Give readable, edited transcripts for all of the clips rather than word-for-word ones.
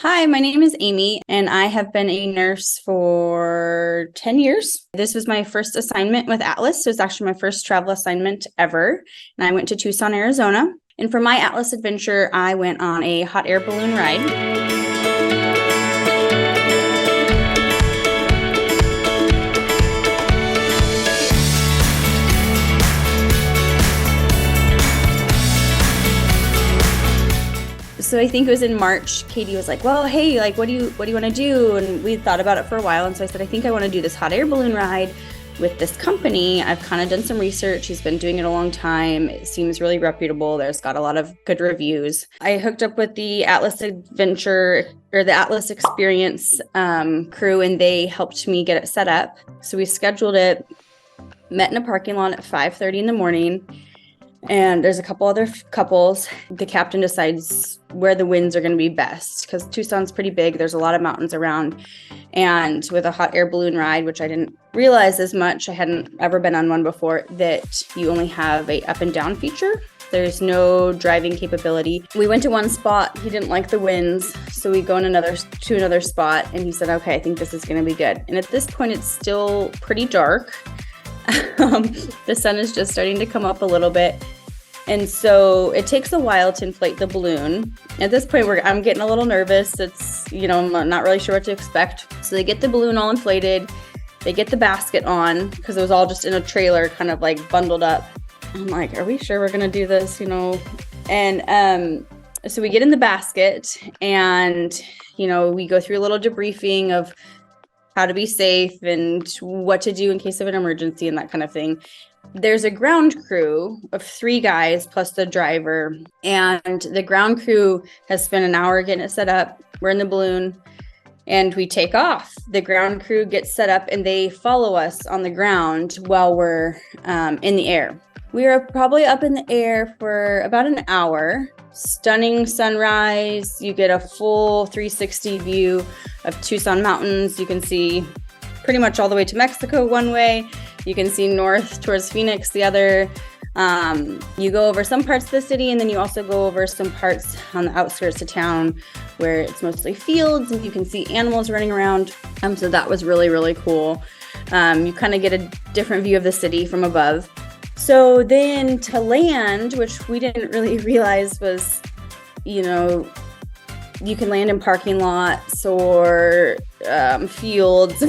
Hi, my name is Aimee, and I have been a nurse for 10 years. This was my first assignment with Atlas, so it's actually my first travel assignment ever. And I went to Tucson, Arizona. And for my Atlas adventure, I went on a hot air balloon ride. So I think it was in March, Katie was like, well, hey, like, what do you want to do? And we thought about it for a while. And so I said, I think I want to do this hot air balloon ride with this company. I've kind of done some research. He's been doing it a long time. It seems really reputable. There's got a lot of good reviews. I hooked up with the Atlas Adventure or the Atlas Experience crew, and they helped me get it set up. So we scheduled it, met in a parking lot at 5:30 in the morning. And there's a couple other couples. The captain decides where the winds are going to be best because Tucson's pretty big. There's a lot of mountains around. And with a hot air balloon ride, which I didn't realize as much, I hadn't ever been on one before, that you only have a up and down feature. There's no driving capability. We went to one spot. He didn't like the winds. So we go to another spot. And he said, okay, I think this is going to be good. And at this point, it's still pretty dark. The sun is just starting to come up a little bit. And so it takes a while to inflate the balloon. At this point, I'm getting a little nervous. I'm not really sure what to expect. So they get the balloon all inflated. They get the basket on because it was all just in a trailer, kind of like bundled up. I'm like, are we sure we're going to do this? And so we get in the basket and, we go through a little debriefing of how to be safe and what to do in case of an emergency and that kind of thing. There's a ground crew of 3 guys plus the driver, and the ground crew has spent an hour getting it set up. We're in the balloon and we take off. The ground crew gets set up and they follow us on the ground while we're in the air. We are probably up in the air for about an hour. Stunning sunrise. You get a full 360 view of Tucson mountains. You can see pretty much all the way to Mexico one way. You can see north towards Phoenix the other. You go over some parts of the city, and then you also go over some parts on the outskirts of town where it's mostly fields and you can see animals running around. So that was really, really cool. You kind of get a different view of the city from above. So then to land, which we didn't really realize was, you can land in parking lots or fields.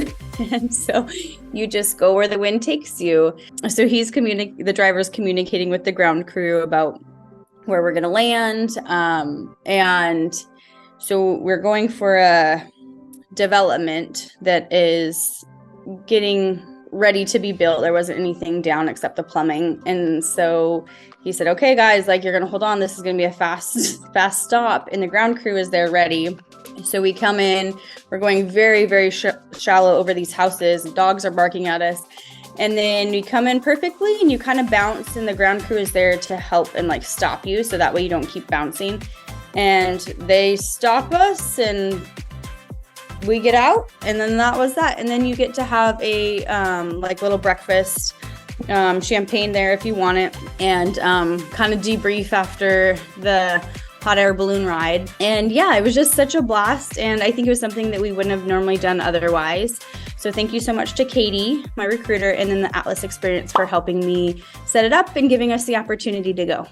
And so you just go where the wind takes you. So the driver's communicating with the ground crew about where we're going to land. And so we're going for a development that is getting ready to be built. There wasn't anything down except the plumbing. And so he said, okay, guys, you're going to hold on. This is going to be a fast stop. And the ground crew is there ready. So we come in, we're going very, very shallow over these houses. Dogs are barking at us. And then we come in perfectly and you kind of bounce, and the ground crew is there to help and stop you. So that way you don't keep bouncing. And they stop us and we get out, and then that was that. And then you get to have a little breakfast, champagne there if you want it, and kind of debrief after the hot air balloon ride. And yeah, it was just such a blast, and I think it was something that we wouldn't have normally done otherwise. So thank you so much to Katie, my recruiter, and then the Atlas Experience for helping me set it up and giving us the opportunity to go.